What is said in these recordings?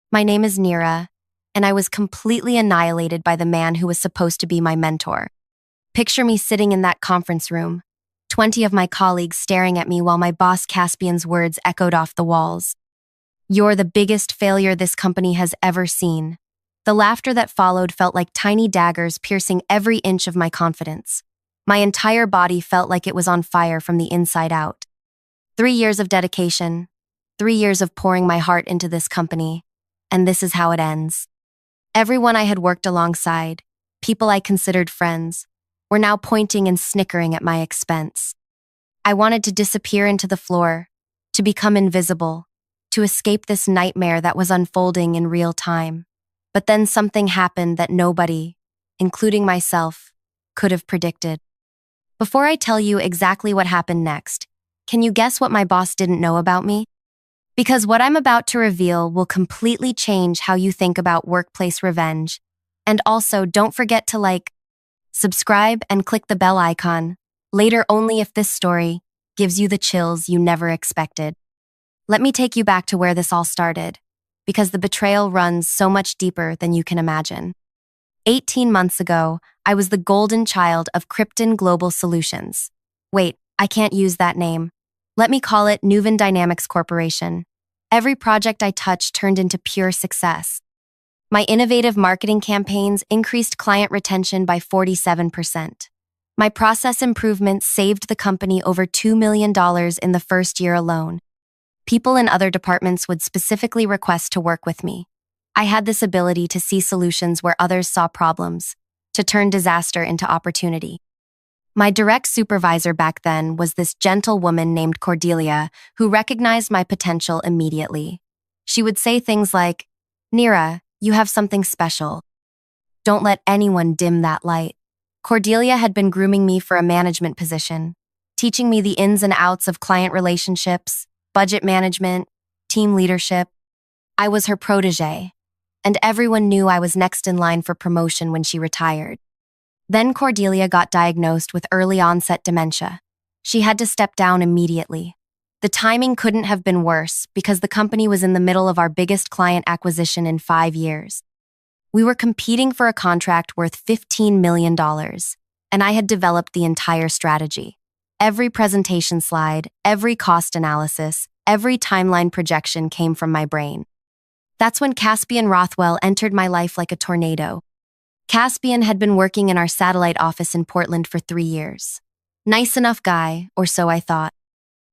My name is Nira, and I was completely annihilated by the man who was supposed to be my mentor. Picture me sitting in that conference room, 20 of my colleagues staring at me while my boss Caspian's words echoed off the walls. "You're the biggest failure this company has ever seen." The laughter that followed felt like tiny daggers piercing every inch of my confidence. My entire body felt like it was on fire from the inside out. 3 years of dedication, 3 years of pouring my heart into this company, and this is how it ends. Everyone I had worked alongside, people I considered friends, were now pointing and snickering at my expense. I wanted to disappear into the floor, to become invisible, to escape this nightmare that was unfolding in real time. But then something happened that nobody, including myself, could have predicted. Before I tell you exactly what happened next, can you guess what my boss didn't know about me? Because what I'm about to reveal will completely change how you think about workplace revenge. And also, don't forget to subscribe, and click the bell icon. Later only if this story gives you the chills you never expected. Let me take you back to where this all started, because the betrayal runs so much deeper than you can imagine. 18 months ago, I was the golden child of Krypton Global Solutions. Wait, I can't use that name. Let me call it Nuven Dynamics Corporation. Every project I touched turned into pure success. My innovative marketing campaigns increased client retention by 47%. My process improvements saved the company over $2 million in the first year alone. People in other departments would specifically request to work with me. I had this ability to see solutions where others saw problems, to turn disaster into opportunity. My direct supervisor back then was this gentle woman named Cordelia, who recognized my potential immediately. She would say things like, "Nira, you have something special. Don't let anyone dim that light." Cordelia had been grooming me for a management position, teaching me the ins and outs of client relationships, budget management, team leadership. I was her protege, and everyone knew I was next in line for promotion when she retired. Then Cordelia got diagnosed with early onset dementia. She had to step down immediately. The timing couldn't have been worse because the company was in the middle of our biggest client acquisition in 5 years. We were competing for a contract worth $15 million, and I had developed the entire strategy. Every presentation slide, every cost analysis, every timeline projection came from my brain. That's when Caspian Rothwell entered my life like a tornado. Caspian had been working in our satellite office in Portland for 3 years. Nice enough guy, or so I thought.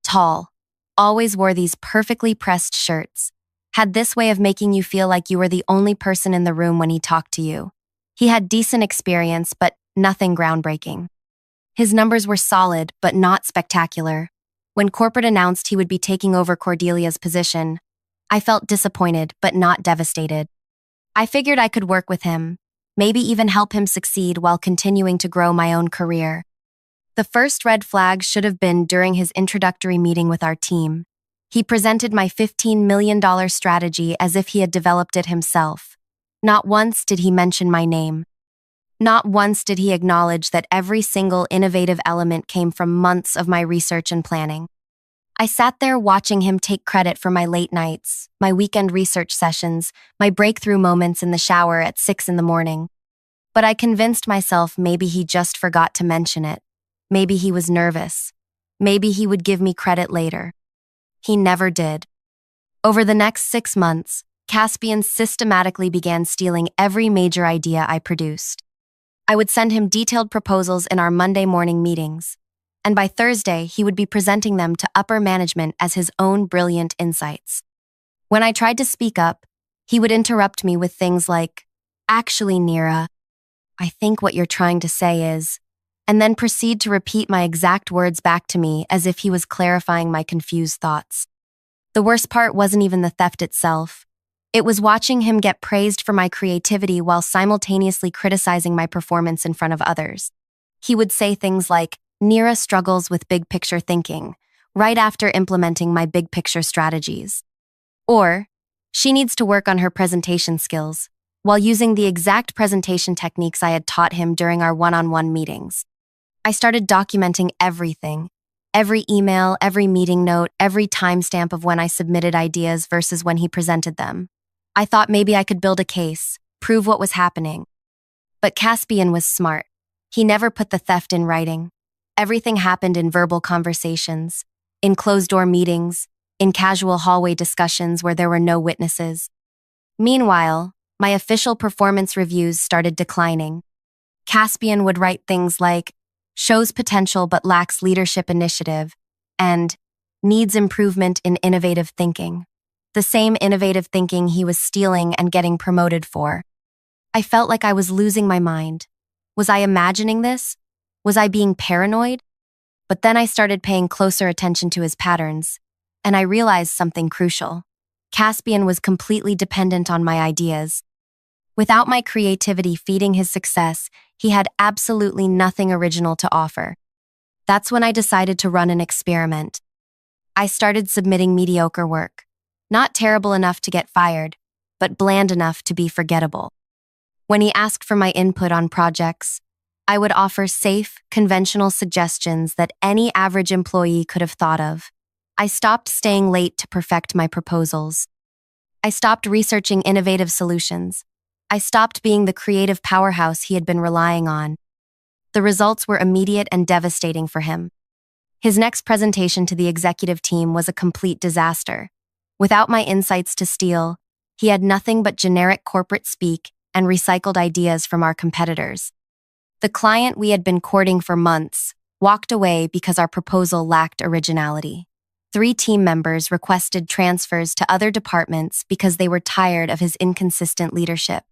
Tall, always wore these perfectly pressed shirts. Had this way of making you feel like you were the only person in the room when he talked to you. He had decent experience, but nothing groundbreaking. His numbers were solid, but not spectacular. When corporate announced he would be taking over Cordelia's position, I felt disappointed, but not devastated. I figured I could work with him, maybe even help him succeed while continuing to grow my own career. The first red flag should have been during his introductory meeting with our team. He presented my $15 million strategy as if he had developed it himself. Not once did he mention my name. Not once did he acknowledge that every single innovative element came from months of my research and planning. I sat there watching him take credit for my late nights, my weekend research sessions, my breakthrough moments in the shower at 6 in the morning. But I convinced myself maybe he just forgot to mention it. Maybe he was nervous. Maybe he would give me credit later. He never did. Over the next 6 months, Caspian systematically began stealing every major idea I produced. I would send him detailed proposals in our Monday morning meetings, and by Thursday, he would be presenting them to upper management as his own brilliant insights. When I tried to speak up, he would interrupt me with things like, "Actually, Nira, I think what you're trying to say is," and then proceed to repeat my exact words back to me as if he was clarifying my confused thoughts. The worst part wasn't even the theft itself. It was watching him get praised for my creativity while simultaneously criticizing my performance in front of others. He would say things like, "Nira struggles with big picture thinking," right after implementing my big picture strategies. Or, "She needs to work on her presentation skills," while using the exact presentation techniques I had taught him during our one-on-one meetings. I started documenting everything. Every email, every meeting note, every timestamp of when I submitted ideas versus when he presented them. I thought maybe I could build a case, prove what was happening. But Caspian was smart. He never put the theft in writing. Everything happened in verbal conversations, in closed-door meetings, in casual hallway discussions where there were no witnesses. Meanwhile, my official performance reviews started declining. Caspian would write things like, shows potential but lacks leadership initiative, and needs improvement in innovative thinking. The same innovative thinking he was stealing and getting promoted for. I felt like I was losing my mind. Was I imagining this? Was I being paranoid? But then I started paying closer attention to his patterns, and I realized something crucial. Caspian was completely dependent on my ideas. Without my creativity feeding his success, he had absolutely nothing original to offer. That's when I decided to run an experiment. I started submitting mediocre work. Not terrible enough to get fired, but bland enough to be forgettable. When he asked for my input on projects, I would offer safe, conventional suggestions that any average employee could have thought of. I stopped staying late to perfect my proposals. I stopped researching innovative solutions. I stopped being the creative powerhouse he had been relying on. The results were immediate and devastating for him. His next presentation to the executive team was a complete disaster. Without my insights to steal, he had nothing but generic corporate speak and recycled ideas from our competitors. The client we had been courting for months walked away because our proposal lacked originality. 3 team members requested transfers to other departments because they were tired of his inconsistent leadership.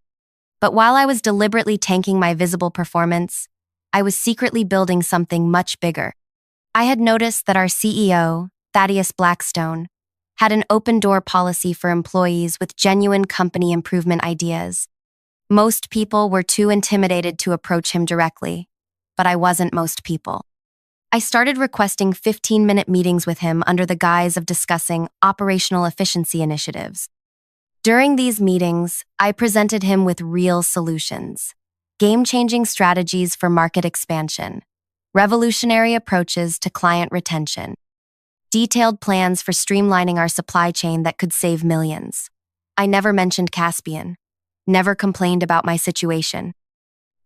But while I was deliberately tanking my visible performance, I was secretly building something much bigger. I had noticed that our CEO, Thaddeus Blackstone, had an open-door policy for employees with genuine company improvement ideas. Most people were too intimidated to approach him directly, but I wasn't most people. I started requesting 15-minute meetings with him under the guise of discussing operational efficiency initiatives. During these meetings, I presented him with real solutions, game-changing strategies for market expansion, revolutionary approaches to client retention, detailed plans for streamlining our supply chain that could save millions. I never mentioned Caspian, never complained about my situation.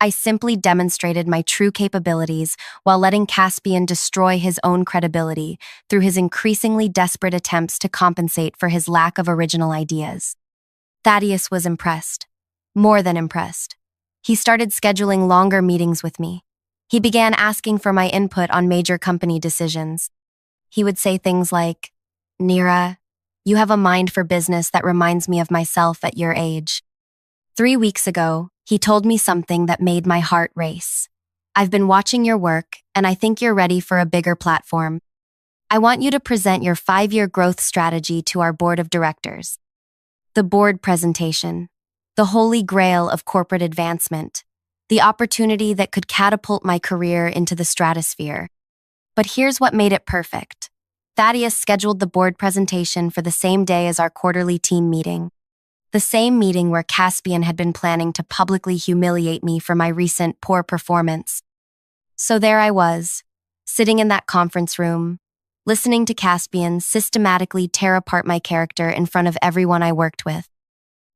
I simply demonstrated my true capabilities while letting Caspian destroy his own credibility through his increasingly desperate attempts to compensate for his lack of original ideas. Thaddeus was impressed, more than impressed. He started scheduling longer meetings with me. He began asking for my input on major company decisions. He would say things like, "Neera, you have a mind for business that reminds me of myself at your age." 3 weeks ago, he told me something that made my heart race. "I've been watching your work, and I think you're ready for a bigger platform. I want you to present your 5-year growth strategy to our board of directors." The board presentation, the holy grail of corporate advancement, the opportunity that could catapult my career into the stratosphere. But here's what made it perfect. Thaddeus scheduled the board presentation for the same day as our quarterly team meeting. The same meeting where Caspian had been planning to publicly humiliate me for my recent poor performance. So there I was, sitting in that conference room, listening to Caspian systematically tear apart my character in front of everyone I worked with.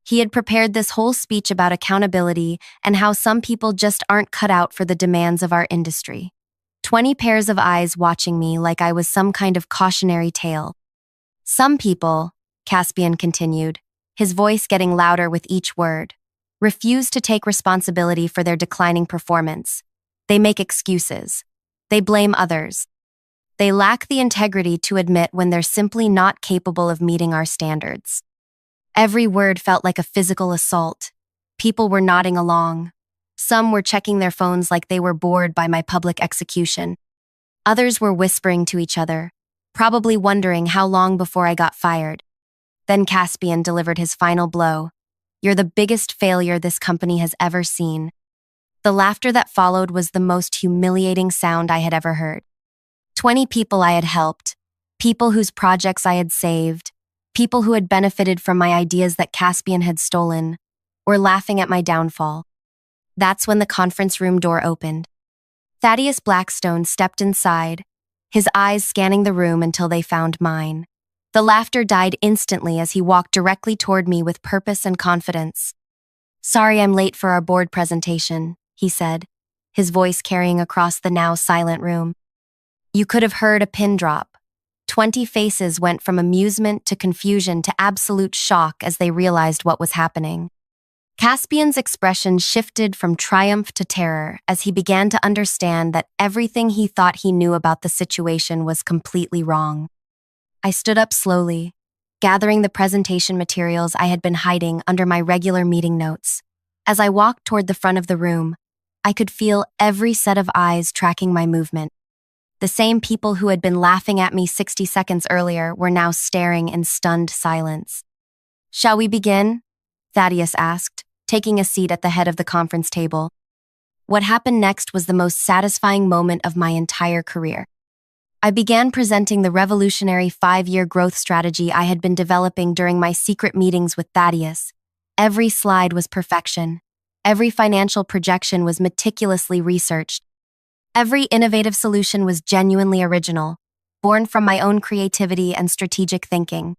He had prepared this whole speech about accountability and how some people just aren't cut out for the demands of our industry. 20 pairs of eyes watching me like I was some kind of cautionary tale. Some people, Caspian continued, his voice getting louder with each word, refuse to take responsibility for their declining performance. They make excuses. They blame others. They lack the integrity to admit when they're simply not capable of meeting our standards. Every word felt like a physical assault. People were nodding along. Some were checking their phones like they were bored by my public execution. Others were whispering to each other, probably wondering how long before I got fired. Then Caspian delivered his final blow. "You're the biggest failure this company has ever seen." The laughter that followed was the most humiliating sound I had ever heard. 20 people I had helped, people whose projects I had saved, people who had benefited from my ideas that Caspian had stolen, were laughing at my downfall. That's when the conference room door opened. Thaddeus Blackstone stepped inside, his eyes scanning the room until they found mine. The laughter died instantly as he walked directly toward me with purpose and confidence. "Sorry I'm late for our board presentation," he said, his voice carrying across the now silent room. You could have heard a pin drop. 20 faces went from amusement to confusion to absolute shock as they realized what was happening. Caspian's expression shifted from triumph to terror as he began to understand that everything he thought he knew about the situation was completely wrong. I stood up slowly, gathering the presentation materials I had been hiding under my regular meeting notes. As I walked toward the front of the room, I could feel every set of eyes tracking my movement. The same people who had been laughing at me 60 seconds earlier were now staring in stunned silence. "Shall we begin?" Thaddeus asked, taking a seat at the head of the conference table. What happened next was the most satisfying moment of my entire career. I began presenting the revolutionary 5-year growth strategy I had been developing during my secret meetings with Thaddeus. Every slide was perfection. Every financial projection was meticulously researched. Every innovative solution was genuinely original, born from my own creativity and strategic thinking.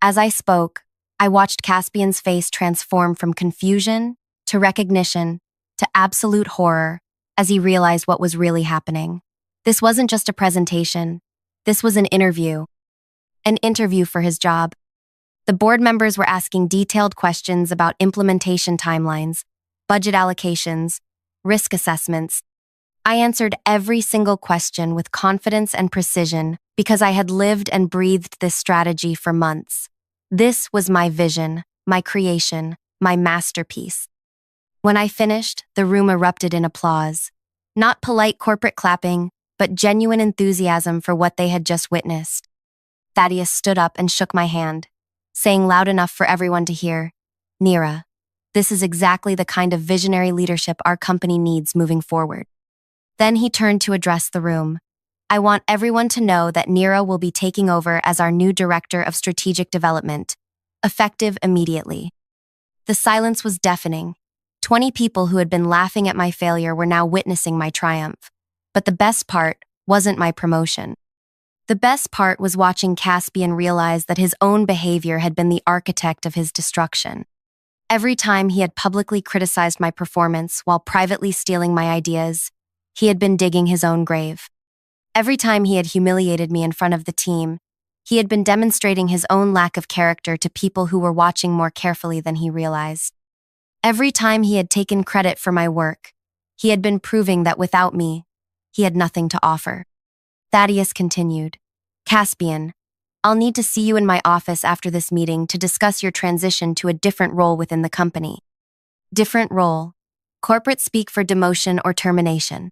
As I spoke, I watched Caspian's face transform from confusion to recognition to absolute horror as he realized what was really happening. This wasn't just a presentation. This was an interview. An interview for his job. The board members were asking detailed questions about implementation timelines, budget allocations, risk assessments. I answered every single question with confidence and precision because I had lived and breathed this strategy for months. This was my vision, my creation, my masterpiece. When I finished, the room erupted in applause. Not polite corporate clapping, but genuine enthusiasm for what they had just witnessed. Thaddeus stood up and shook my hand, saying loud enough for everyone to hear, "Nira, this is exactly the kind of visionary leadership our company needs moving forward." Then he turned to address the room. "I want everyone to know that Nira will be taking over as our new Director of Strategic Development, effective immediately." The silence was deafening. 20 people who had been laughing at my failure were now witnessing my triumph. But the best part wasn't my promotion. The best part was watching Caspian realize that his own behavior had been the architect of his destruction. Every time he had publicly criticized my performance while privately stealing my ideas, he had been digging his own grave. Every time he had humiliated me in front of the team, he had been demonstrating his own lack of character to people who were watching more carefully than he realized. Every time he had taken credit for my work, he had been proving that without me, he had nothing to offer. Thaddeus continued, "Caspian, I'll need to see you in my office after this meeting to discuss your transition to a different role within the company." Different role. Corporate speak for demotion or termination.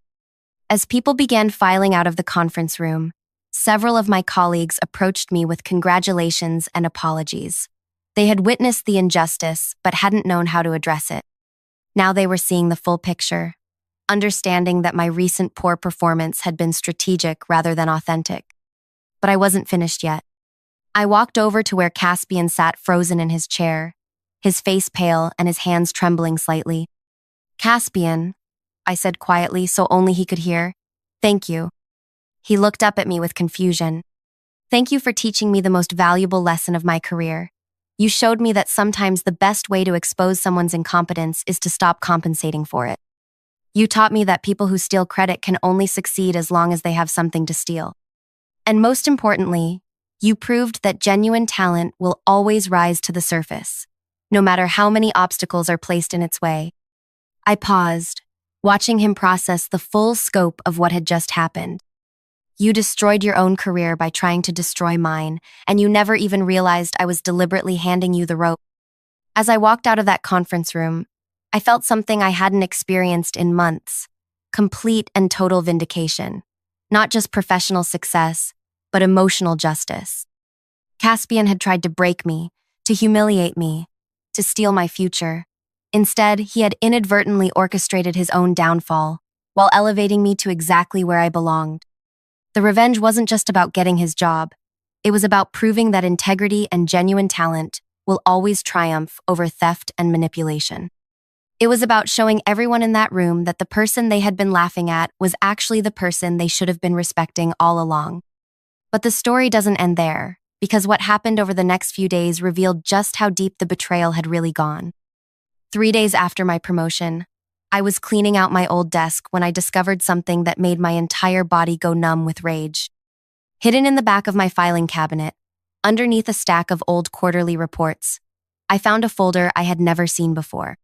As people began filing out of the conference room, several of my colleagues approached me with congratulations and apologies. They had witnessed the injustice, but hadn't known how to address it. Now they were seeing the full picture, understanding that my recent poor performance had been strategic rather than authentic. But I wasn't finished yet. I walked over to where Caspian sat frozen in his chair, his face pale and his hands trembling slightly. "Caspian," I said quietly so only he could hear, "Thank you." He looked up at me with confusion. "Thank you for teaching me the most valuable lesson of my career. You showed me that sometimes the best way to expose someone's incompetence is to stop compensating for it. You taught me that people who steal credit can only succeed as long as they have something to steal. And most importantly, you proved that genuine talent will always rise to the surface, no matter how many obstacles are placed in its way." I paused, watching him process the full scope of what had just happened. "You destroyed your own career by trying to destroy mine, and you never even realized I was deliberately handing you the rope." As I walked out of that conference room, I felt something I hadn't experienced in months: complete and total vindication. Not just professional success, but emotional justice. Caspian had tried to break me, to humiliate me, to steal my future. Instead, he had inadvertently orchestrated his own downfall, while elevating me to exactly where I belonged. The revenge wasn't just about getting his job. It was about proving that integrity and genuine talent will always triumph over theft and manipulation. It was about showing everyone in that room that the person they had been laughing at was actually the person they should have been respecting all along. But the story doesn't end there. because what happened over the next few days revealed just how deep the betrayal had really gone. 3 days after my promotion, I was cleaning out my old desk when I discovered something that made my entire body go numb with rage. Hidden in the back of my filing cabinet, underneath a stack of old quarterly reports, I found a folder I had never seen before.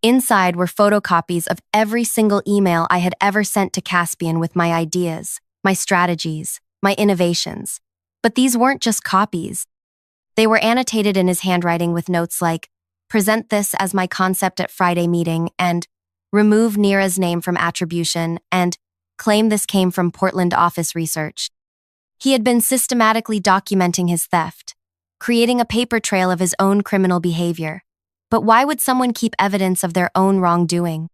Inside were photocopies of every single email I had ever sent to Caspian with my ideas, my strategies, my innovations. But these weren't just copies. They were annotated in his handwriting with notes like, "Present this as my concept at Friday meeting," and "Remove Neera's name from attribution," and "Claim this came from Portland office research." He had been systematically documenting his theft, creating a paper trail of his own criminal behavior. But why would someone keep evidence of their own wrongdoing?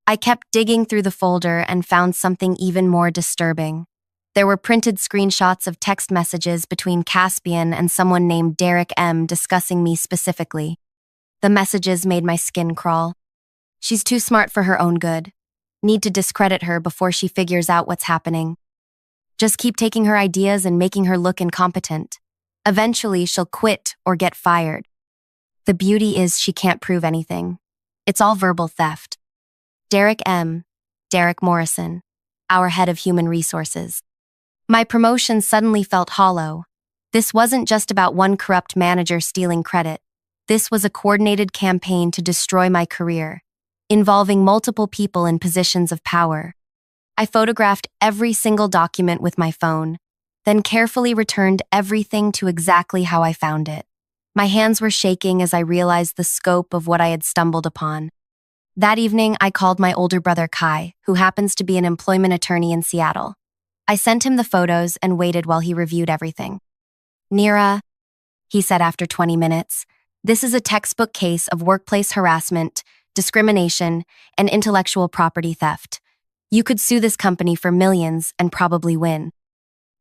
I kept digging through the folder and found something even more disturbing. There were printed screenshots of text messages between Caspian and someone named Derek M. discussing me specifically. The messages made my skin crawl. "She's too smart for her own good. Need to discredit her before she figures out what's happening. Just keep taking her ideas and making her look incompetent. Eventually, she'll quit or get fired. The beauty is she can't prove anything. It's all verbal theft." Derek M. Derek Morrison, our head of human resources. My promotion suddenly felt hollow. This wasn't just about one corrupt manager stealing credit. This was a coordinated campaign to destroy my career, involving multiple people in positions of power. I photographed every single document with my phone, then carefully returned everything to exactly how I found it. My hands were shaking as I realized the scope of what I had stumbled upon. That evening, I called my older brother Kai, who happens to be an employment attorney in Seattle. I sent him the photos and waited while he reviewed everything. "Neera," he said after 20 minutes, "this is a textbook case of workplace harassment, discrimination, and intellectual property theft. You could sue this company for millions and probably win."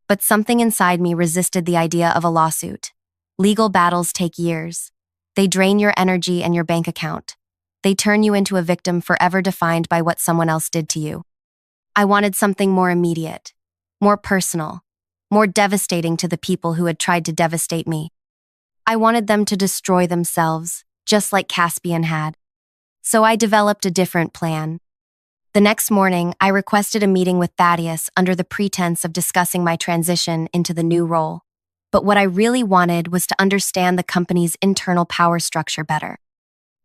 But something inside me resisted the idea of a lawsuit. Legal battles take years. They drain your energy and your bank account. They turn you into a victim forever defined by what someone else did to you. I wanted something more immediate, more personal, more devastating to the people who had tried to devastate me. I wanted them to destroy themselves, just like Caspian had. So I developed a different plan. The next morning, I requested a meeting with Thaddeus under the pretense of discussing my transition into the new role. But what I really wanted was to understand the company's internal power structure better.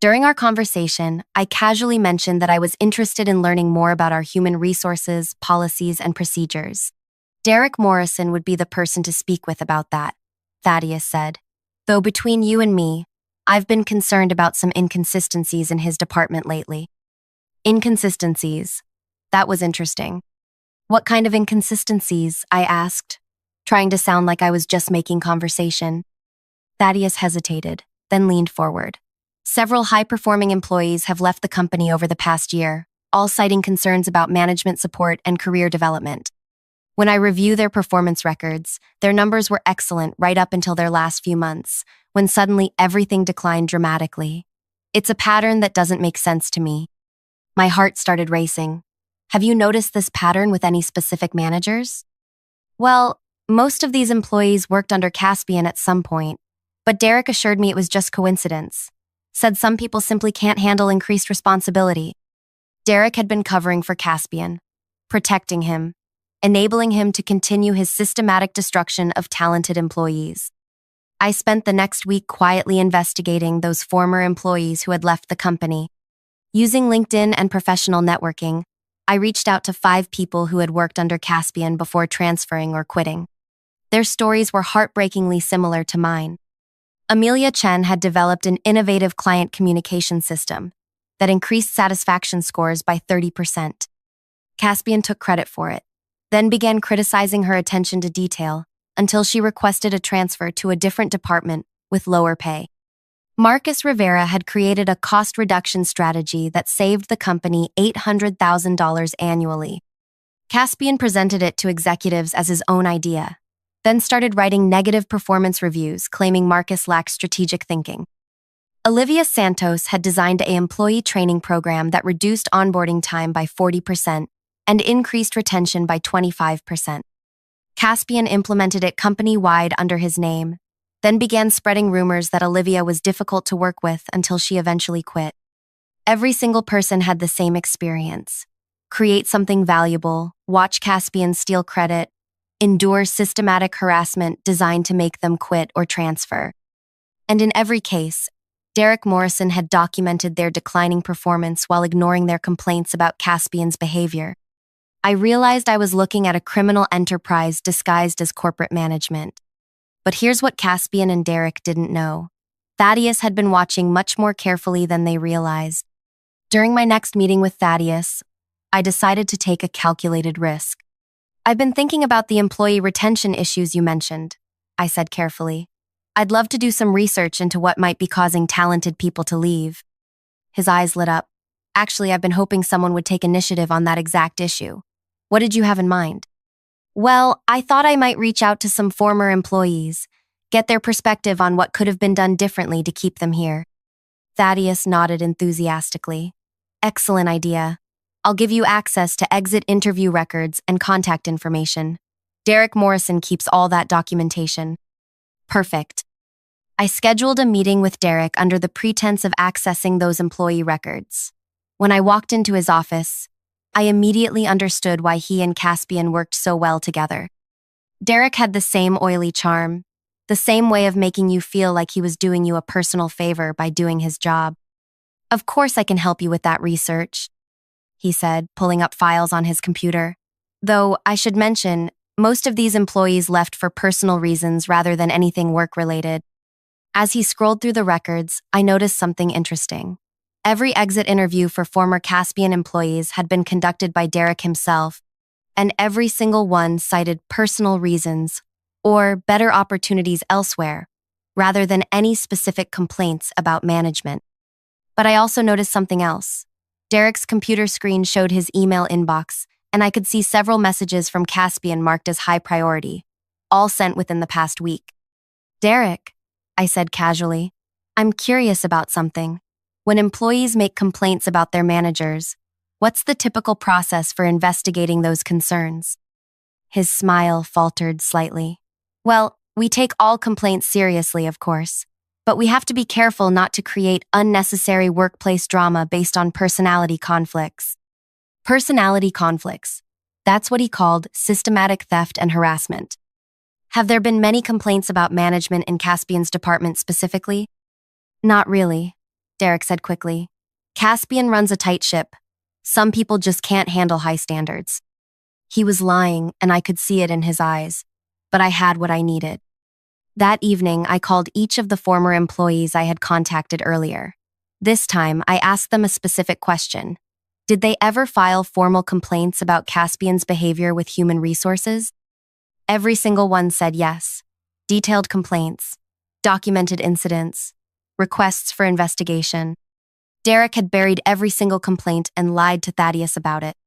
During our conversation, I casually mentioned that I was interested in learning more about our human resources, policies, and procedures. "Derek Morrison would be the person to speak with about that," Thaddeus said. "Though between you and me, I've been concerned about some inconsistencies in his department lately." Inconsistencies. That was interesting. "What kind of inconsistencies?" I asked, trying to sound like I was just making conversation. Thaddeus hesitated, then leaned forward. "Several high-performing employees have left the company over the past year, all citing concerns about management support and career development. When I review their performance records, their numbers were excellent right up until their last few months, when suddenly everything declined dramatically. It's a pattern that doesn't make sense to me." My heart started racing. "Have you noticed this pattern with any specific managers?" "Well, most of these employees worked under Caspian at some point, but Derek assured me it was just coincidence. Said some people simply can't handle increased responsibility." Derek had been covering for Caspian, protecting him, enabling him to continue his systematic destruction of talented employees. I spent the next week quietly investigating those former employees who had left the company. Using LinkedIn and professional networking, I reached out to 5 people who had worked under Caspian before transferring or quitting. Their stories were heartbreakingly similar to mine. Amelia Chen had developed an innovative client communication system that increased satisfaction scores by 30%. Caspian took credit for it, then began criticizing her attention to detail until she requested a transfer to a different department with lower pay. Marcus Rivera had created a cost reduction strategy that saved the company $800,000 annually. Caspian presented it to executives as his own idea, then started writing negative performance reviews claiming Marcus lacked strategic thinking. Olivia Santos had designed an employee training program that reduced onboarding time by 40% and increased retention by 25%. Caspian implemented it company-wide under his name, then began spreading rumors that Olivia was difficult to work with until she eventually quit. Every single person had the same experience. Create something valuable, watch Caspian steal credit, endure systematic harassment designed to make them quit or transfer. And in every case, Derek Morrison had documented their declining performance while ignoring their complaints about Caspian's behavior. I realized I was looking at a criminal enterprise disguised as corporate management. But here's what Caspian and Derek didn't know. Thaddeus had been watching much more carefully than they realized. During my next meeting with Thaddeus, I decided to take a calculated risk. "I've been thinking about the employee retention issues you mentioned," I said carefully. "I'd love to do some research into what might be causing talented people to leave." His eyes lit up. "Actually, I've been hoping someone would take initiative on that exact issue. What did you have in mind?" "Well, I thought I might reach out to some former employees, get their perspective on what could have been done differently to keep them here." Thaddeus nodded enthusiastically. "Excellent idea. I'll give you access to exit interview records and contact information. Derek Morrison keeps all that documentation." Perfect. I scheduled a meeting with Derek under the pretense of accessing those employee records. When I walked into his office, I immediately understood why he and Caspian worked so well together. Derek had the same oily charm, the same way of making you feel like he was doing you a personal favor by doing his job. "Of course I can help you with that research," he said, pulling up files on his computer. "Though, I should mention, most of these employees left for personal reasons rather than anything work-related." As he scrolled through the records, I noticed something interesting. Every exit interview for former Caspian employees had been conducted by Derek himself, and every single one cited personal reasons or better opportunities elsewhere, rather than any specific complaints about management. But I also noticed something else. Derek's computer screen showed his email inbox, and I could see several messages from Caspian marked as high priority, all sent within the past week. "Derek," I said casually, "I'm curious about something. When employees make complaints about their managers, what's the typical process for investigating those concerns?" His smile faltered slightly. "Well, we take all complaints seriously, of course, but we have to be careful not to create unnecessary workplace drama based on personality conflicts." Personality conflicts. That's what he called systematic theft and harassment. "Have there been many complaints about management in Caspian's department specifically?" "Not really," Derek said quickly. "Caspian runs a tight ship. Some people just can't handle high standards." He was lying, and I could see it in his eyes, but I had what I needed. That evening, I called each of the former employees I had contacted earlier. This time, I asked them a specific question. Did they ever file formal complaints about Caspian's behavior with human resources? Every single one said yes. Detailed complaints, documented incidents, requests for investigation. Derek had buried every single complaint and lied to Thaddeus about it.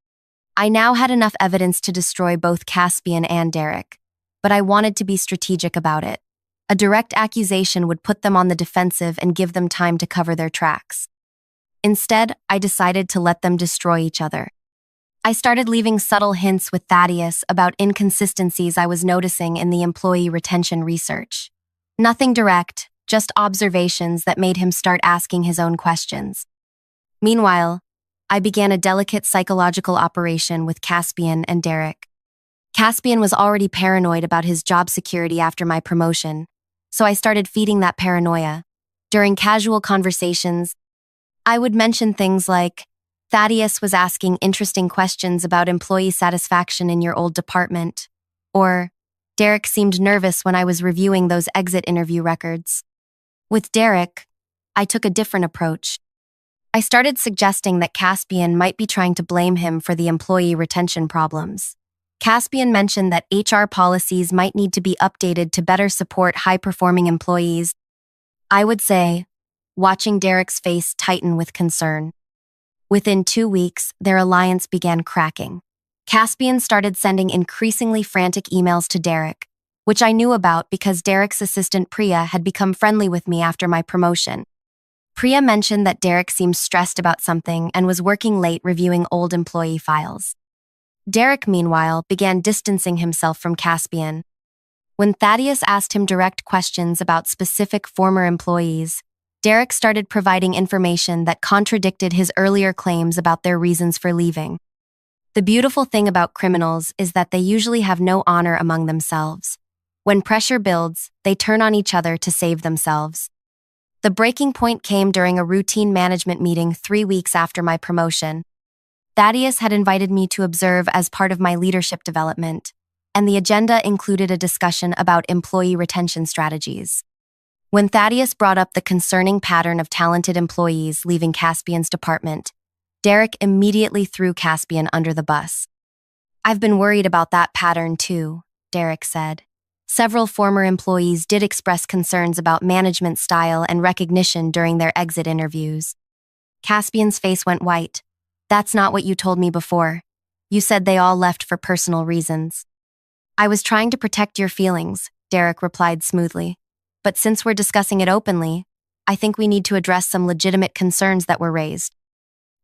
I now had enough evidence to destroy both Caspian and Derek, but I wanted to be strategic about it. A direct accusation would put them on the defensive and give them time to cover their tracks. Instead, I decided to let them destroy each other. I started leaving subtle hints with Thaddeus about inconsistencies I was noticing in the employee retention research. Nothing direct, just observations that made him start asking his own questions. Meanwhile, I began a delicate psychological operation with Caspian and Derek. Caspian was already paranoid about his job security after my promotion, so I started feeding that paranoia. During casual conversations, I would mention things like, "Thaddeus was asking interesting questions about employee satisfaction in your old department," or, "Derek seemed nervous when I was reviewing those exit interview records." With Derek, I took a different approach. I started suggesting that Caspian might be trying to blame him for the employee retention problems. Caspian mentioned that HR policies might need to be updated to better support high-performing employees. I would say, watching Derek's face tighten with concern. Within 2 weeks, their alliance began cracking. Caspian started sending increasingly frantic emails to Derek, which I knew about because Derek's assistant Priya had become friendly with me after my promotion. Priya mentioned that Derek seemed stressed about something and was working late reviewing old employee files. Derek, meanwhile, began distancing himself from Caspian. When Thaddeus asked him direct questions about specific former employees, Derek started providing information that contradicted his earlier claims about their reasons for leaving. The beautiful thing about criminals is that they usually have no honor among themselves. When pressure builds, they turn on each other to save themselves. The breaking point came during a routine management meeting 3 weeks after my promotion. Thaddeus had invited me to observe as part of my leadership development, and the agenda included a discussion about employee retention strategies. When Thaddeus brought up the concerning pattern of talented employees leaving Caspian's department, Derek immediately threw Caspian under the bus. "I've been worried about that pattern too," Derek said. Several former employees did express concerns about management style and recognition during their exit interviews. Caspian's face went white. "That's not what you told me before. You said they all left for personal reasons." "I was trying to protect your feelings," Derek replied smoothly. "But since we're discussing it openly, I think we need to address some legitimate concerns that were raised."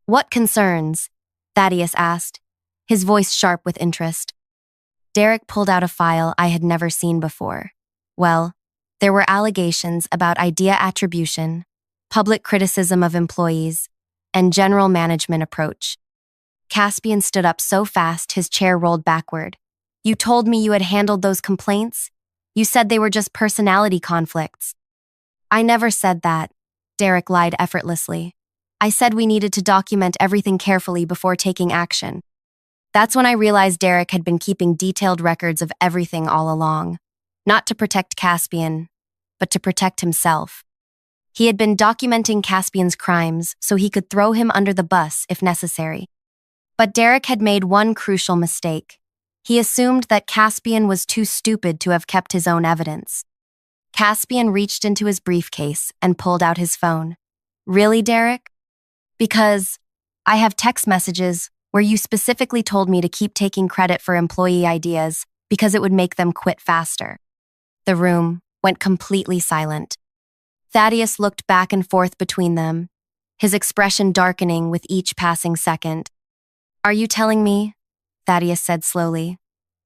"What concerns?" Thaddeus asked, his voice sharp with interest. Derek pulled out a file I had never seen before. Well, there were allegations about idea attribution, public criticism of employees, and general management approach. Caspian stood up so fast his chair rolled backward. "You told me you had handled those complaints? You said they were just personality conflicts." "I never said that," Derek lied effortlessly. "I said we needed to document everything carefully before taking action." That's when I realized Derek had been keeping detailed records of everything all along, not to protect Caspian, but to protect himself. He had been documenting Caspian's crimes so he could throw him under the bus if necessary. But Derek had made one crucial mistake. He assumed that Caspian was too stupid to have kept his own evidence. Caspian reached into his briefcase and pulled out his phone. "Really, Derek?" "Because I have text messages where you specifically told me to keep taking credit for employee ideas because it would make them quit faster." The room went completely silent. Thaddeus looked back and forth between them, his expression darkening with each passing second. "Are you telling me," Thaddeus said slowly,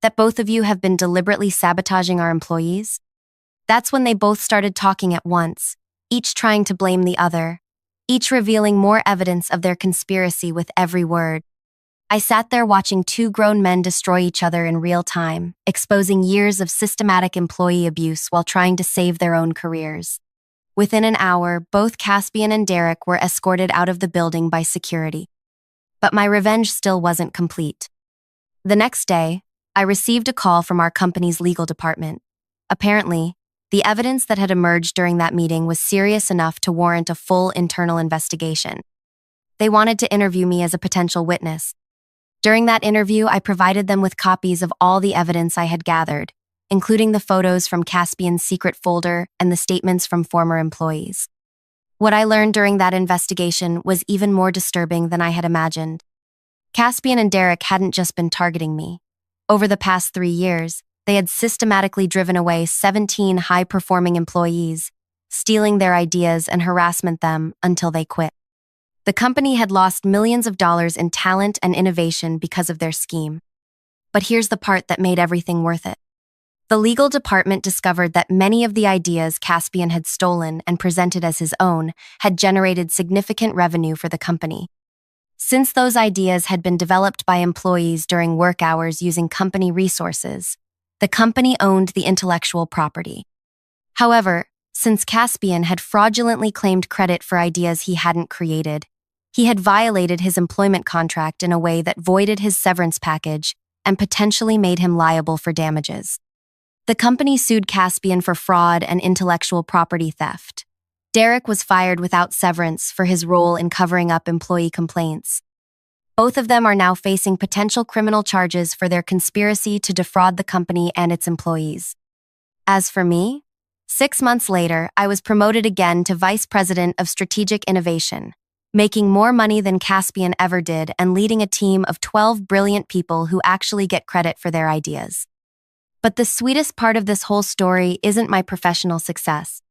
"that both of you have been deliberately sabotaging our employees?" That's when they both started talking at once, each trying to blame the other, each revealing more evidence of their conspiracy with every word. I sat there watching two grown men destroy each other in real time, exposing years of systematic employee abuse while trying to save their own careers. Within an hour, both Caspian and Derek were escorted out of the building by security. But my revenge still wasn't complete. The next day, I received a call from our company's legal department. Apparently, the evidence that had emerged during that meeting was serious enough to warrant a full internal investigation. They wanted to interview me as a potential witness. During that interview, I provided them with copies of all the evidence I had gathered, including the photos from Caspian's secret folder and the statements from former employees. What I learned during that investigation was even more disturbing than I had imagined. Caspian and Derek hadn't just been targeting me. Over the past 3 years, they had systematically driven away 17 high-performing employees, stealing their ideas and harassment them until they quit. The company had lost millions of dollars in talent and innovation because of their scheme. But here's the part that made everything worth it. The legal department discovered that many of the ideas Caspian had stolen and presented as his own had generated significant revenue for the company. Since those ideas had been developed by employees during work hours using company resources, the company owned the intellectual property. However, since Caspian had fraudulently claimed credit for ideas he hadn't created, he had violated his employment contract in a way that voided his severance package and potentially made him liable for damages. The company sued Caspian for fraud and intellectual property theft. Derek was fired without severance for his role in covering up employee complaints. Both of them are now facing potential criminal charges for their conspiracy to defraud the company and its employees. As for me, 6 months later, I was promoted again to Vice President of Strategic Innovation, making more money than Caspian ever did and leading a team of 12 brilliant people who actually get credit for their ideas. But the sweetest part of this whole story isn't my professional success.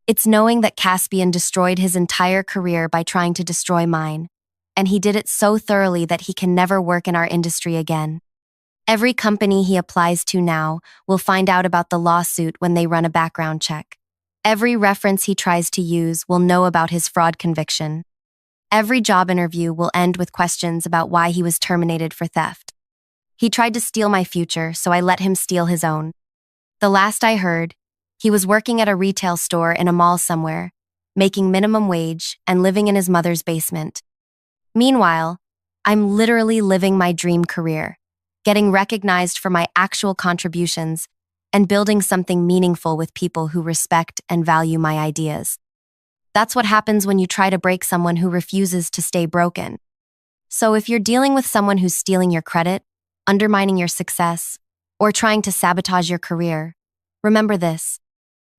It's knowing that Caspian destroyed his entire career by trying to destroy mine. and he did it so thoroughly that he can never work in our industry again. Every company he applies to now will find out about the lawsuit when they run a background check. Every reference he tries to use will know about his fraud conviction. Every job interview will end with questions about why he was terminated for theft. He tried to steal my future, so I let him steal his own. The last I heard, he was working at a retail store in a mall somewhere, making minimum wage and living in his mother's basement. Meanwhile, I'm literally living my dream career, getting recognized for my actual contributions, and building something meaningful with people who respect and value my ideas. That's what happens when you try to break someone who refuses to stay broken. So if you're dealing with someone who's stealing your credit, undermining your success, or trying to sabotage your career, remember this.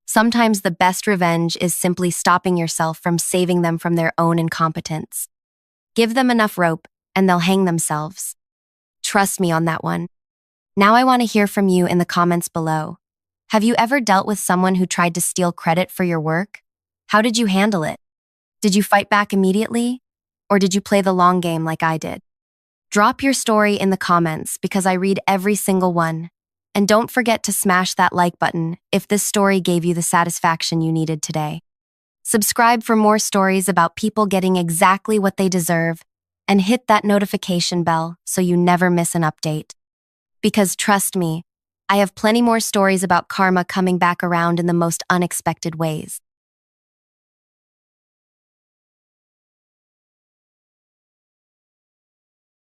Sometimes the best revenge is simply stopping yourself from saving them from their own incompetence. Give them enough rope, and they'll hang themselves. Trust me on that one. Now I want to hear from you in the comments below. Have you ever dealt with someone who tried to steal credit for your work? How did you handle it? Did you fight back immediately? Or did you play the long game like I did? Drop your story in the comments because I read every single one. And don't forget to smash that like button if this story gave you the satisfaction you needed today. Subscribe for more stories about people getting exactly what they deserve, and hit that notification bell so you never miss an update. Because trust me, I have plenty more stories about karma coming back around in the most unexpected ways.